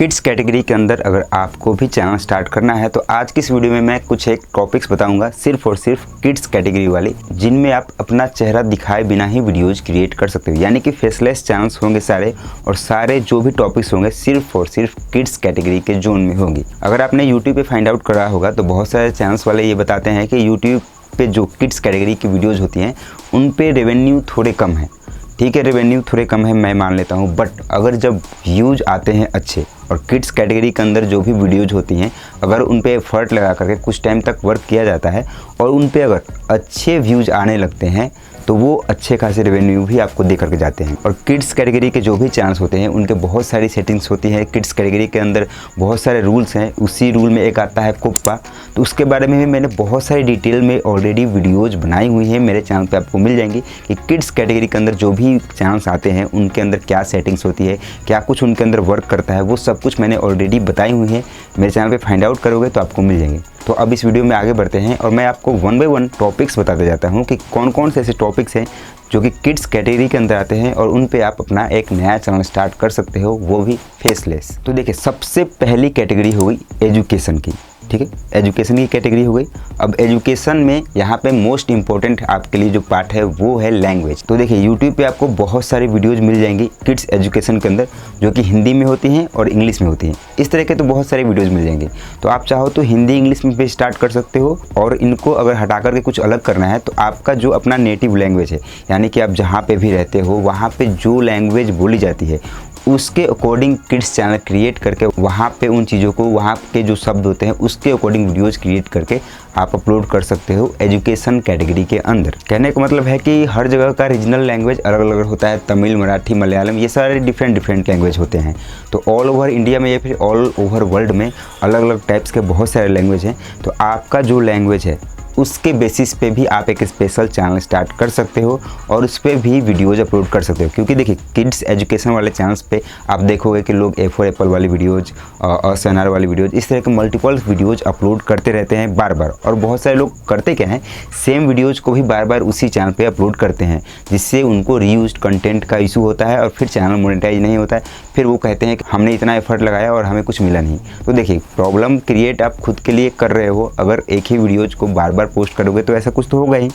Kids category के अंदर अगर आपको भी चैनल स्टार्ट करना है तो आज की इस वीडियो में मैं कुछ एक टॉपिक्स बताऊंगा सिर्फ और सिर्फ किड्स कैटेगरी वाले, जिनमें आप अपना चेहरा दिखाए बिना ही वीडियोज क्रिएट कर सकते हो। यानी कि फेसलेस चैनल्स होंगे सारे, और सारे जो भी टॉपिक्स होंगे सिर्फ और सिर्फ किड्स कैटेगरी के जोन में होंगी। अगर आपने यूट्यूब पे फाइंड आउट करा होगा तो बहुत सारे चैनल्स वाले ये बताते हैं कि यूट्यूब पे जो किड्स कैटेगरी की वीडियोज़ होती हैं उन पे रेवेन्यू थोड़े कम है। ठीक है, रेवेन्यू थोड़े कम है, मैं मान लेता हूँ, बट अगर जब व्यूज़ आते हैं अच्छे और किड्स कैटेगरी के अंदर जो भी वीडियोज़ होती हैं, अगर उन पे एफर्ट लगा करके कुछ टाइम तक वर्क किया जाता है और उन पे अगर अच्छे व्यूज़ आने लगते हैं तो वो अच्छे खासे रेवेन्यू भी आपको दे करके जाते हैं। और किड्स कैटेगरी के जो भी चैनल्स होते हैं उनके बहुत सारी सेटिंग्स होती हैं। किड्स कैटेगरी के अंदर बहुत सारे रूल्स हैं, उसी रूल में एक आता है कोप्पा, तो उसके बारे में भी मैंने बहुत सारी डिटेल में ऑलरेडी वीडियोज़ बनाई हुई हैं, मेरे चैनल पे आपको मिल जाएंगी कि किड्स कैटेगरी के अंदर जो भी चैनल्स आते हैं उनके अंदर क्या सेटिंग्स होती है, क्या कुछ उनके अंदर वर्क करता है, वो सब कुछ मैंने ऑलरेडी बताई हुई है। मेरे चैनल पे फाइंड आउट करोगे तो आपको मिल जाएंगे। तो अब इस वीडियो में आगे बढ़ते हैं और मैं आपको वन बाय वन टॉपिक्स बताते जाता हूँ कि कौन कौन से ऐसे टॉपिक्स हैं जो कि किड्स कैटेगरी के अंदर आते हैं और उन पे आप अपना एक नया चैनल स्टार्ट कर सकते हो, वो भी फेसलेस। तो देखिए, सबसे पहली कैटेगरी हो गई एजुकेशन की। ठीक है, एजुकेशन की कैटेगरी हो गई। अब एजुकेशन में यहाँ पे मोस्ट इंपॉर्टेंट आपके लिए जो पार्ट है वो है लैंग्वेज। तो देखिए, यूट्यूब पे आपको बहुत सारी वीडियोज़ मिल जाएंगी किड्स एजुकेशन के अंदर जो कि हिंदी में होती हैं और इंग्लिश में होती हैं। इस तरह के तो बहुत सारी वीडियोज़ मिल जाएंगी। तो आप चाहो तो हिंदी इंग्लिश में भी स्टार्ट कर सकते हो, और इनको अगर हटा करके कुछ अलग करना है तो आपका जो अपना नेटिव लैंग्वेज है, यानी कि आप जहाँ पे भी रहते हो वहाँ पे जो लैंग्वेज बोली जाती है उसके अकॉर्डिंग किड्स चैनल क्रिएट करके वहाँ पे उन चीज़ों को, वहाँ के जो शब्द होते हैं उसके अकॉर्डिंग वीडियोज़ क्रिएट करके आप अपलोड कर सकते हो एजुकेशन कैटेगरी के अंदर। कहने का मतलब है कि हर जगह का रीजनल लैंग्वेज अलग अलग होता है। तमिल, मराठी, मलयालम, ये सारे डिफरेंट लैंग्वेज होते हैं। तो ऑल ओवर इंडिया में या फिर ऑल ओवर वर्ल्ड में अलग अलग टाइप्स के बहुत सारे लैंग्वेज हैं। तो आपका जो लैंग्वेज है उसके बेसिस पे भी आप एक स्पेशल चैनल स्टार्ट कर सकते हो और उस पर भी वीडियोज़ अपलोड कर सकते हो। क्योंकि देखिए, किड्स एजुकेशन वाले चैनल्स पे आप देखोगे कि लोग ए फॉर एप्पल वाली वीडियोज़, SNR वाली वीडियोज़, इस तरह के मल्टीपल वीडियोज़ अपलोड करते रहते हैं बार बार। और बहुत सारे लोग करते क्या हैं, सेम वीडियोज़ को भी बार बार उसी चैनल पर अपलोड करते हैं, जिससे उनको रीयूज्ड कंटेंट का इशू होता है और फिर चैनल मोनेटाइज नहीं होता है। फिर वो कहते हैं कि हमने इतना एफर्ट लगाया और हमें कुछ मिला नहीं। तो देखिए, प्रॉब्लम क्रिएट आप खुद के लिए कर रहे हो। अगर एक ही वीडियोज़ को बार बार पोस्ट करोगे तो ऐसा कुछ तो होगा ही।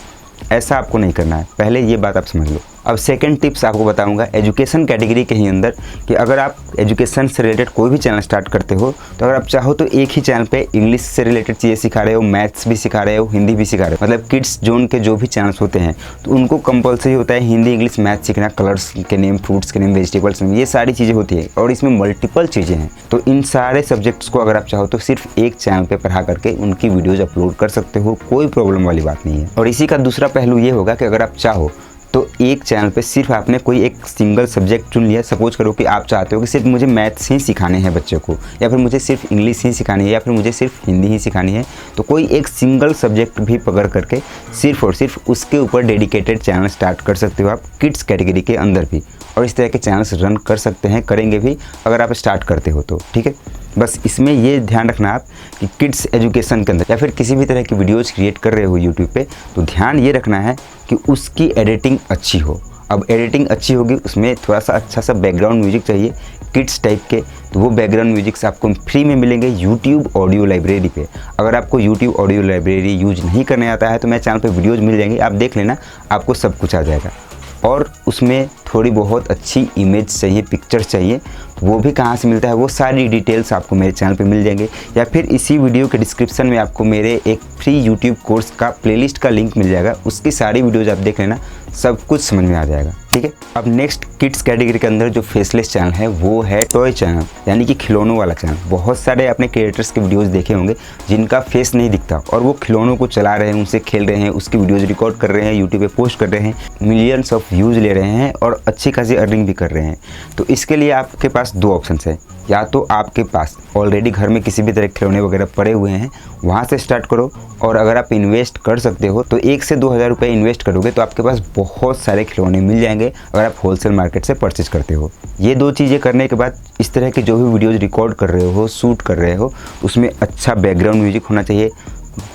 ऐसा आपको नहीं करना है, पहले ये बात आप समझ लो। अब सेकंड टिप्स आपको बताऊंगा एजुकेशन कैटेगरी के ही अंदर कि अगर आप एजुकेशन से रिलेटेड कोई भी चैनल स्टार्ट करते हो तो अगर आप चाहो तो एक ही चैनल पे इंग्लिश से रिलेटेड चीज़ें सिखा रहे हो, मैथ्स भी सिखा रहे हो, हिंदी भी सिखा रहे हो। मतलब किड्स जोन के जो भी चैनल्स होते हैं तो उनको कंपलसरी होता है हिंदी, इंग्लिश, मैथ्स सीखना, कलर्स के नेम, फ्रूट्स के नेम, वेजिटेबल्स नेम, ये सारी चीज़ें होती है और इसमें मल्टीपल चीज़ें हैं। तो इन सारे सब्जेक्ट्स को अगर आप चाहो तो सिर्फ एक चैनल पर पढ़ा करके उनकी वीडियोज़ अपलोड कर सकते हो, कोई प्रॉब्लम वाली बात नहीं है। और इसी का दूसरा पहलू ये होगा कि अगर आप चाहो तो एक चैनल पे सिर्फ आपने कोई एक सिंगल सब्जेक्ट चुन लिया। सपोज करो कि आप चाहते हो कि सिर्फ मुझे मैथ्स ही सिखाने हैं बच्चों को, या फिर मुझे सिर्फ इंग्लिश ही सिखानी है, या फिर मुझे सिर्फ हिंदी ही सिखानी है। तो कोई एक सिंगल सब्जेक्ट भी पकड़ करके सिर्फ और सिर्फ उसके ऊपर डेडिकेटेड चैनल स्टार्ट कर सकते हो आप किड्स कैटेगरी के अंदर भी। और इस तरह के चैनल्स रन कर सकते हैं, करेंगे भी अगर आप स्टार्ट करते हो तो। ठीक है, बस इसमें ये ध्यान रखना आप कि किड्स एजुकेशन के अंदर या फिर किसी भी तरह की वीडियोज़ क्रिएट कर रहे हो यूट्यूब पे, तो ध्यान ये रखना है कि उसकी एडिटिंग अच्छी हो। अब एडिटिंग अच्छी होगी, उसमें थोड़ा सा अच्छा सा बैकग्राउंड म्यूजिक चाहिए किड्स टाइप के, तो वो बैकग्राउंड म्यूजिक्स आपको फ्री में मिलेंगे यूट्यूब ऑडियो लाइब्रेरी पे। अगर आपको यूट्यूब ऑडियो लाइब्रेरी यूज नहीं करने आता है तो मेरे चैनल पे वीडियोज़ मिल जाएंगे, आप देख लेना, आपको सब कुछ आ जाएगा। और उसमें थोड़ी बहुत अच्छी इमेज चाहिए, पिक्चर्स चाहिए, वो भी कहाँ से मिलता है, वो सारी डिटेल्स आपको मेरे चैनल पे मिल जाएंगे, या फिर इसी वीडियो के डिस्क्रिप्शन में आपको मेरे एक फ्री यूट्यूब कोर्स का प्लेलिस्ट का लिंक मिल जाएगा। उसकी सारी वीडियोज़ आप देख लेना, सब कुछ समझ में आ जाएगा। ठीक है, अब नेक्स्ट किड्स कैटेगरी के अंदर जो फेसलेस चैनल है वो है टॉय चैनल, यानी कि खिलौनों वाला चैनल। बहुत सारे अपने क्रिएटर्स के वीडियोज़ देखे होंगे जिनका फेस नहीं दिखता और वो खिलौनों को चला रहे हैं, उनसे खेल रहे हैं, उसकी वीडियोज़ रिकॉर्ड कर रहे हैं, यूट्यूब पे पोस्ट कर रहे हैं, मिलियंस ऑफ व्यूज़ ले रहे हैं और अच्छी खासी अर्निंग भी कर रहे हैं। तो इसके लिए आपके पास दो ऑप्शंस हैं, या तो आपके पास ऑलरेडी घर में किसी भी तरह के खिलौने वगैरह पड़े हुए हैं, वहाँ से स्टार्ट करो। और अगर आप इन्वेस्ट कर सकते हो तो 1 से 2 हज़ार रुपये इन्वेस्ट करोगे तो आपके पास बहुत सारे खिलौने मिल जाएंगे अगर आप होलसेल मार्केट से परचेज करते हो। ये दो चीज़ें करने के बाद इस तरह के जो भी वीडियोज़ रिकॉर्ड कर रहे हो, शूट कर रहे हो, उसमें अच्छा बैकग्राउंड म्यूजिक होना चाहिए,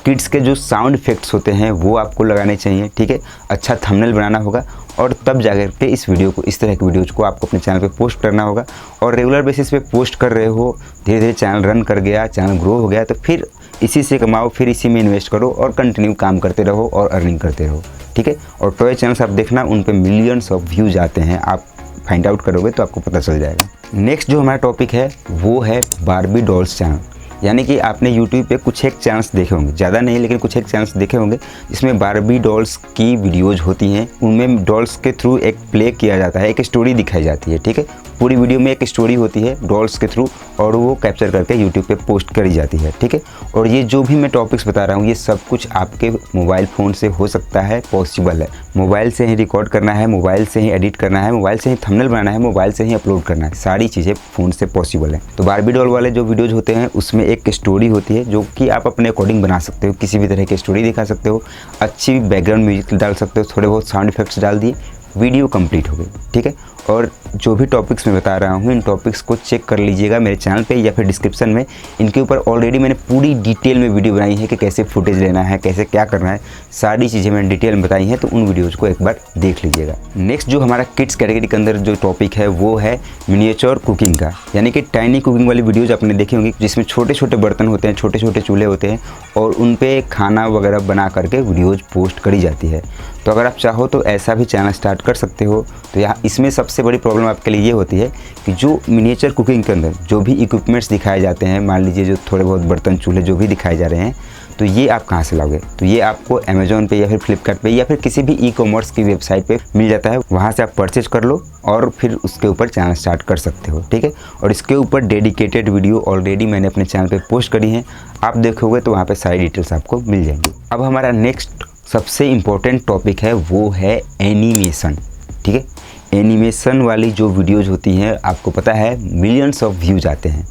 किड्स के जो साउंड इफेक्ट्स होते हैं वो आपको लगाने चाहिए, ठीक है। अच्छा थंबनेल बनाना होगा और तब जाकर के इस वीडियो को, इस तरह के वीडियोज़ को आपको अपने चैनल पे पोस्ट करना होगा। और रेगुलर बेसिस पे पोस्ट कर रहे हो, धीरे धीरे चैनल रन कर गया, चैनल ग्रो हो गया, तो फिर इसी से कमाओ, फिर इसी में इन्वेस्ट करो और कंटिन्यू काम करते रहो और अर्निंग करते रहो, ठीक है। और टॉय चैनल्स आप देखना, उन पे मिलियंस ऑफ व्यूज़ आते हैं, आप फाइंड आउट करोगे तो आपको पता चल जाएगा। नेक्स्ट जो हमारा टॉपिक है वो है बारबी डॉल्स चैनल। यानी कि आपने यूट्यूब पे कुछ एक चैनल्स देखे होंगे, ज़्यादा नहीं लेकिन कुछ एक चैनल्स देखे होंगे जिसमें बारबी डॉल्स की वीडियोज़ होती हैं। उनमें डॉल्स के थ्रू एक प्ले किया जाता है, एक स्टोरी दिखाई जाती है, ठीक है। पूरी वीडियो में एक स्टोरी होती है डॉल्स के थ्रू और वो कैप्चर करके यूट्यूब पे पोस्ट करी जाती है, ठीक है। और ये जो भी मैं टॉपिक्स बता रहा हूँ ये सब कुछ आपके मोबाइल फ़ोन से हो सकता है, पॉसिबल है। मोबाइल से ही रिकॉर्ड करना है, मोबाइल से ही एडिट करना है, मोबाइल से ही थंबनेल बनाना है, मोबाइल से ही अपलोड करना है, सारी चीज़ें फ़ोन से पॉसिबल है। तो बारबी डॉल वाले जो वीडियोज़ होते हैं उसमें एक स्टोरी होती है जो कि आप अपने अकॉर्डिंग बना सकते हो, किसी भी तरह की स्टोरी दिखा सकते हो, अच्छी बैकग्राउंड म्यूजिक डाल सकते हो, थोड़े बहुत साउंड इफेक्ट्स डाल दिए, वीडियो कंप्लीट हो गई, ठीक है। और जो भी टॉपिक्स मैं बता रहा हूँ इन टॉपिक्स को चेक कर लीजिएगा मेरे चैनल पे या फिर डिस्क्रिप्शन में। इनके ऊपर ऑलरेडी मैंने पूरी डिटेल में वीडियो बनाई है कि कैसे फुटेज लेना है, कैसे क्या करना है, सारी चीज़ें मैंने डिटेल में बताई हैं, तो उन वीडियोज़ को एक बार देख लीजिएगा। नेक्स्ट जो हमारा किड्स कैटेगरी के अंदर जो टॉपिक है वो है मिनिएचर कुकिंग का। यानी कि टाइनी कुकिंग वाली वीडियोज़ आपने देखी होंगी जिसमें छोटे छोटे बर्तन होते हैं, छोटे छोटे चूल्हे होते हैं और उन पर खाना वगैरह बना करके वीडियोज़ पोस्ट करी जाती है। तो अगर आप चाहो तो ऐसा भी चैनल स्टार्ट कर सकते हो। तो यहाँ इसमें सबसे बड़ी प्रॉब्लम आपके लिए ये होती है कि जो मिनिएचर कुकिंग के अंदर जो भी इक्विपमेंट्स दिखाए जाते हैं, मान लीजिए जो थोड़े बहुत बर्तन चूल्हे जो भी दिखाए जा रहे हैं, तो ये आप कहाँ से लाओगे? तो ये आपको अमेज़ॉन पे या फिर फ्लिपकार्ट पे या फिर किसी भी ई कॉमर्स की वेबसाइट पे मिल जाता है। वहाँ से आप परचेज कर लो और फिर उसके ऊपर चैनल स्टार्ट कर सकते हो, ठीक है। और इसके ऊपर डेडिकेटेड वीडियो ऑलरेडी मैंने अपने चैनल पे पोस्ट करी हैं, आप देखोगे तो वहाँ पे सारी डिटेल्स आपको मिल जाएंगी। अब हमारा नेक्स्ट सबसे इम्पोर्टेंट टॉपिक है वो है एनिमेशन, ठीक है। एनिमेशन वाली जो वीडियोज़ होती हैं आपको पता है मिलियंस ऑफ व्यूज़ आते हैं।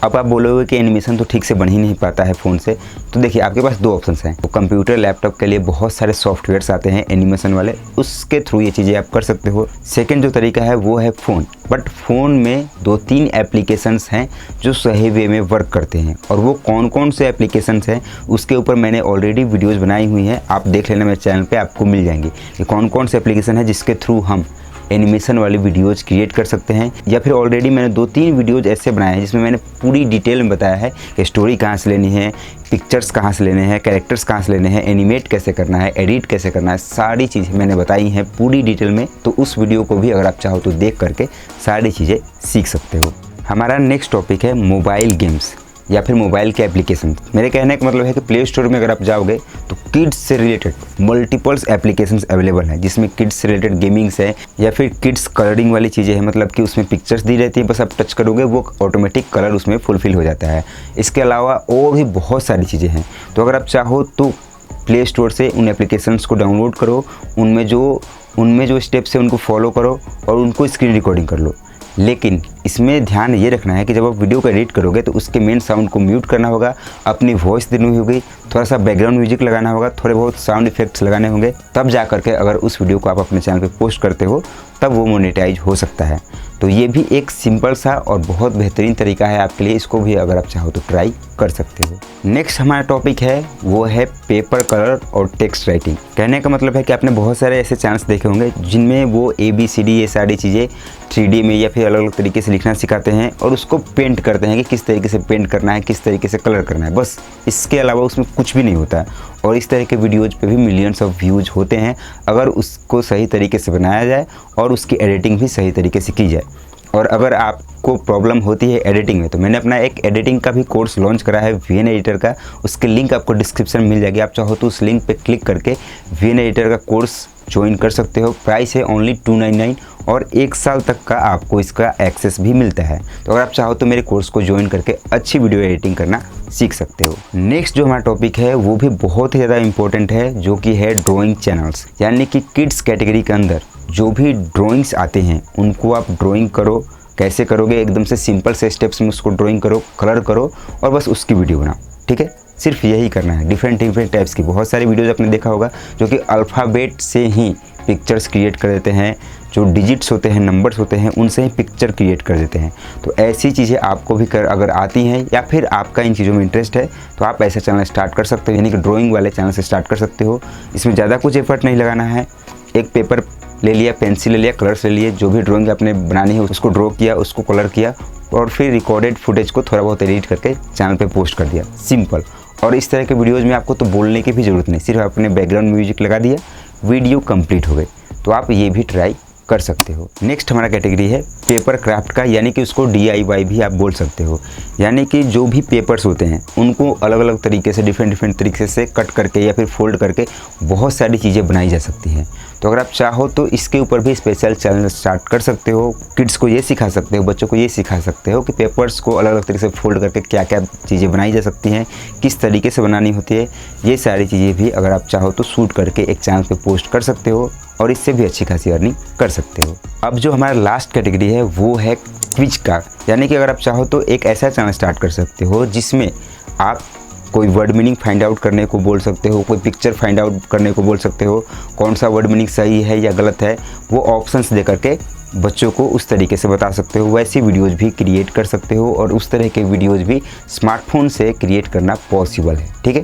अब आप बोलोगे कि एनिमेशन तो ठीक से बन ही नहीं पाता है फ़ोन से, तो देखिए आपके पास दो ऑप्शंस हैं। तो कंप्यूटर लैपटॉप के लिए बहुत सारे सॉफ्टवेयर्स आते हैं एनिमेशन वाले, उसके थ्रू ये चीज़ें आप कर सकते हो। सेकंड जो तरीका है वो है फ़ोन, बट फ़ोन में 2-3 एप्लीकेशंस हैं जो सही वे में वर्क करते हैं। और वो कौन कौन से एप्लीकेशंस हैं उसके ऊपर मैंने ऑलरेडी वीडियोज़ बनाई हुई हैं, आप देख लेना मेरे चैनल पर, आपको मिल जाएंगी कि कौन कौन से एप्लीकेशन है जिसके थ्रू हम एनिमेशन वाली वीडियोज़ क्रिएट कर सकते हैं। या फिर ऑलरेडी मैंने 2-3 वीडियोज़ ऐसे बनाए हैं जिसमें मैंने पूरी डिटेल में बताया है कि स्टोरी कहाँ से लेनी है, पिक्चर्स कहाँ से लेने हैं, कैरेक्टर्स कहाँ से लेने हैं, एनिमेट कैसे करना है, एडिट कैसे करना है, सारी चीज़ें मैंने बताई हैं पूरी डिटेल में। तो उस वीडियो को भी अगर आप चाहो तो देख करके सारी चीज़ें सीख सकते हो। हमारा नेक्स्ट टॉपिक है मोबाइल गेम्स या फिर मोबाइल के एप्लीकेशन। मेरे कहने का मतलब है कि प्ले स्टोर में अगर आप जाओगे तो किड्स से रिलेटेड मल्टीपल्स एप्लीकेशंस अवेलेबल हैं, जिसमें किड्स से रिलेटेड गेमिंग्स है या फिर किड्स कलरिंग वाली चीज़ें हैं, मतलब कि उसमें पिक्चर्स दी रहती है, बस आप टच करोगे वो ऑटोमेटिक कलर उसमें फुलफिल हो जाता है। इसके अलावा और भी बहुत सारी चीज़ें हैं। तो अगर आप चाहो तो प्ले स्टोर से उन एप्लीकेशंस को डाउनलोड करो, उनमें जो स्टेप्स हैं उनको फॉलो करो और उनको स्क्रीन रिकॉर्डिंग कर लो। लेकिन इसमें ध्यान ये रखना है कि जब आप वीडियो को एडिट करोगे तो उसके मेन साउंड को म्यूट करना होगा, अपनी वॉइस देनी होगी, थोड़ा सा बैकग्राउंड म्यूजिक लगाना होगा, थोड़े बहुत साउंड इफेक्ट्स लगाने होंगे, तब जा करके अगर उस वीडियो को आप अपने चैनल पे पोस्ट करते हो तब वो मोनेटाइज हो सकता है। तो ये भी एक सिंपल सा और बहुत बेहतरीन तरीका है आपके लिए, इसको भी अगर आप चाहो तो ट्राई कर सकते हो। नेक्स्ट हमारा टॉपिक है वो है पेपर कलर और टेक्स्ट राइटिंग। कहने का मतलब है कि आपने बहुत सारे ऐसे चैनल्स देखे होंगे जिनमें वो ABCD ये सारी चीज़ें 3D में या फिर अलग अलग तरीके से लिखना सिखाते हैं और उसको पेंट करते हैं कि किस तरीके से पेंट करना है, किस तरीके से कलर करना है, बस इसके अलावा उसमें कुछ भी नहीं होता है। और इस तरह के वीडियोज़ पे भी मिलियंस ऑफ व्यूज़ होते हैं अगर उसको सही तरीके से बनाया जाए और उसकी एडिटिंग भी सही तरीके से की जाए। और अगर आपको प्रॉब्लम होती है एडिटिंग में, तो मैंने अपना एक एडिटिंग का भी कोर्स लॉन्च करा है VN एडिटर का, उसकी लिंक आपको डिस्क्रिप्शन में मिल जाएगी। आप चाहो तो उस लिंक पे क्लिक करके VN एडिटर का कोर्स ज्वाइन कर सकते हो। प्राइस है ओनली $299 और 1 साल तक का आपको इसका एक्सेस भी मिलता है। तो अगर आप चाहो तो मेरे कोर्स को ज्वाइन करके अच्छी वीडियो एडिटिंग करना सीख सकते हो। नेक्स्ट जो हमारा टॉपिक है वो भी बहुत ही ज़्यादा इंपॉर्टेंट है, जो कि है ड्राइंग चैनल्स। यानी कि किड्स कैटेगरी के अंदर जो भी ड्राइंग्स आते हैं उनको आप ड्राइंग करो। कैसे करोगे? एकदम से सिंपल से स्टेप्स में उसको ड्राइंग करो, कलर करो और बस उसकी वीडियो बनाओ, ठीक है। सिर्फ यही करना है। डिफरेंट टाइप्स की बहुत सारी वीडियोज़ आपने देखा होगा जो कि अल्फ़ाबेट से ही पिक्चर्स क्रिएट कर देते हैं, जो डिजिट्स होते हैं, नंबर्स होते हैं, उनसे ही पिक्चर क्रिएट कर देते हैं। तो ऐसी चीज़ें आपको भी अगर आती हैं या फिर आपका इन चीज़ों में इंटरेस्ट है तो आप ऐसा चैनल स्टार्ट कर सकते हो, यानी कि ड्राइंग वाले चैनल से स्टार्ट कर सकते हो। इसमें ज़्यादा कुछ एफर्ट नहीं लगाना है। एक पेपर ले लिया, पेंसिल ले लिया, कलर्स ले लिए, जो भी ड्राइंग आपने बनानी है उसको ड्रॉ किया, उसको कलर किया और फिर रिकॉर्डेड फुटेज को थोड़ा बहुत एडिट करके चैनल पे पोस्ट कर दिया, सिंपल। और इस तरह के वीडियोज़ में आपको तो बोलने की भी ज़रूरत नहीं, सिर्फ आपने बैकग्राउंड म्यूजिक लगा दिया, वीडियो कंप्लीट हो गई। तो आप ये भी ट्राई कर सकते हो। नेक्स्ट हमारा कैटेगरी है पेपर क्राफ्ट का, यानी कि उसको DIY भी आप बोल सकते हो। यानी कि जो भी पेपर्स होते हैं उनको अलग अलग तरीके से, डिफरेंट तरीके से कट करके या फिर फोल्ड करके बहुत सारी चीज़ें बनाई जा सकती हैं। तो अगर आप चाहो तो इसके ऊपर भी स्पेशल चैनल स्टार्ट कर सकते हो। किड्स को ये सिखा सकते हो, बच्चों को ये सिखा सकते हो कि पेपर्स को अलग अलग तरीके से फोल्ड करके क्या क्या चीज़ें बनाई जा सकती हैं, किस तरीके से बनानी होती है। ये सारी चीज़ें भी अगर आप चाहो तो शूट करके एक चैनल पे पोस्ट कर सकते हो और इससे भी अच्छी खासी अर्निंग कर सकते हो। अब जो हमारा लास्ट कैटेगरी है वो है क्विज का, यानी कि अगर आप चाहो तो एक ऐसा चैनल स्टार्ट कर सकते हो जिसमें आप कोई वर्ड मीनिंग फाइंड आउट करने को बोल सकते हो, कोई पिक्चर फाइंड आउट करने को बोल सकते हो, कौन सा वर्ड मीनिंग सही है या गलत है वो ऑप्शंस दे करके बच्चों को उस तरीके से बता सकते हो। वैसी वीडियोज़ भी क्रिएट कर सकते हो और उस तरह के वीडियोज़ भी स्मार्टफोन से क्रिएट करना पॉसिबल है, ठीक है।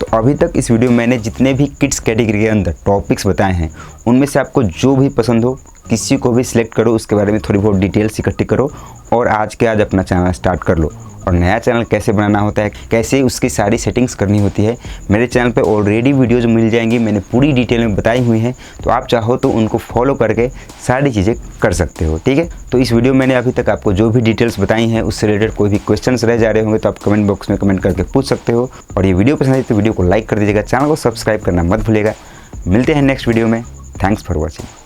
तो अभी तक इस वीडियो में मैंने जितने भी किड्स कैटेगरी के अंदर टॉपिक्स बताए हैं उनमें से आपको जो भी पसंद हो किसी को भी सिलेक्ट करो, उसके बारे में थोड़ी बहुत डिटेल्स इकट्ठी करो और आज के आज अपना चैनल स्टार्ट कर लो। और नया चैनल कैसे बनाना होता है, कैसे उसकी सारी सेटिंग्स करनी होती है, मेरे चैनल पे ऑलरेडी वीडियोज़ मिल जाएंगी, मैंने पूरी डिटेल में बताई हुई हैं। तो आप चाहो तो उनको फॉलो करके सारी चीज़ें कर सकते हो, ठीक है। तो इस वीडियो में मैंने अभी तक आपको जो भी डिटेल्स बताई हैं उससे रिलेटेड कोई भी क्वेश्चंस रह जा रहे होंगे तो आप कमेंट बॉक्स में कमेंट करके पूछ सकते हो। और ये वीडियो पसंद है तो वीडियो को लाइक कर दीजिएगा, चैनल को सब्सक्राइब करना मत भूलिएगा। मिलते हैं नेक्स्ट वीडियो में। Thanks for watching.